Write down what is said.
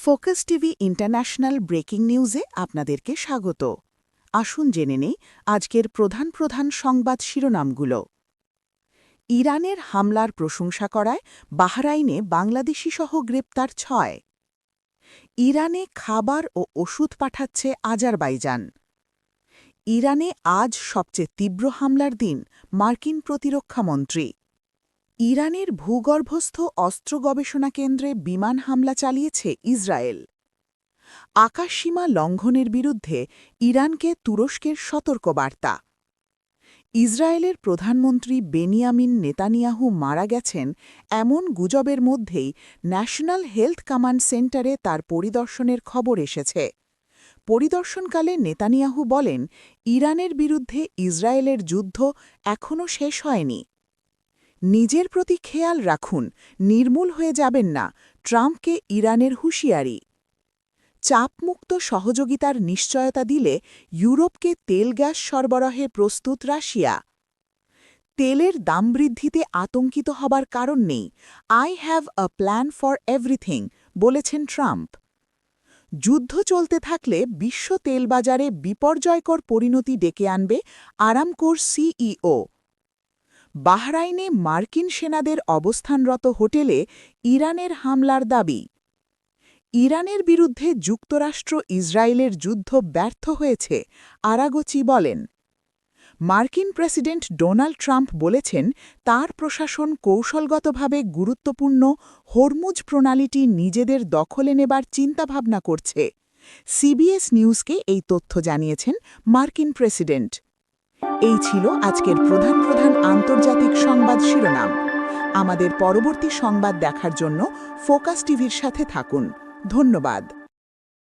Focus TV international breaking নিউজে আপনাদেরকে স্বাগত। আসুন জেনে নেই আজকের প্রধান প্রধান সংবাদ শিরোনামগুলো। ইরানের হামলার প্রশংসা করায় বাহরাইনে বাংলাদেশিসহ গ্রেপ্তার ৬। ইরানে খাবার ও ওষুধ পাঠাচ্ছে আজারবাইজান। ইরানে আজ সবচেয়ে তীব্র হামলার দিন, মার্কিন প্রতিরক্ষামন্ত্রী। ইরানের ভূগর্ভস্থ অস্ত্র গবেষণা কেন্দ্রে বিমান হামলা চালিয়েছে ইসরায়েল। আকাশসীমা লঙ্ঘনের বিরুদ্ধে ইরানকে তুরস্কের সতর্কবার্তা। ইসরায়েলের প্রধানমন্ত্রী বেনিয়ামিন নেতানিয়াহু মারা গেছেন এমন গুজবের মধ্যেই ন্যাশনাল হেলথ কমান্ড সেন্টারে তার পরিদর্শনের খবর এসেছে। পরিদর্শনকালে নেতানিয়াহু বলেন, ইরানের বিরুদ্ধে ইসরায়েলের যুদ্ধ এখনও শেষ হয়নি। নিজের প্রতি খেয়াল রাখুন, নির্মূল হয়ে যাবেন না, ট্রাম্পকে ইরানের হুঁশিয়ারি। চাপমুক্ত সহযোগিতার নিশ্চয়তা দিলে ইউরোপকে তেল গ্যাস সরবরাহে প্রস্তুত রাশিয়া। তেলের দাম বৃদ্ধিতে আতঙ্কিত হবার কারণ নেই, I have a plan for everything, বলেছেন ট্রাম্প। যুদ্ধ চলতে থাকলে বিশ্ব তেলবাজারে বিপর্যয়কর পরিণতি ডেকে আনবে আরামকোর সিইও। বাহরাইনে মার্কিন সেনাদের অবস্থানরত হোটেলে ইরানের হামলার দাবি। ইরানের বিরুদ্ধে যুক্তরাষ্ট্র ইসরায়েলের যুদ্ধ ব্যর্থ হয়েছে, আরাগচি বলেন। মার্কিন প্রেসিডেন্ট ডোনাল্ড ট্রাম্প বলেছেন, তার প্রশাসন কৌশলগতভাবে গুরুত্বপূর্ণ হরমুজ প্রণালীটি নিজেদের দখলে নেবার চিন্তাভাবনা করছে। সিবিএস নিউজকে এই তথ্য জানিয়েছেন মার্কিন প্রেসিডেন্ট। এই ছিল আজকের প্রধান প্রধান আন্তর্জাতিক সংবাদ শিরোনাম। আমাদের পরবর্তী সংবাদ দেখার জন্য ফোকাস টিভির সাথে থাকুন। ধন্যবাদ।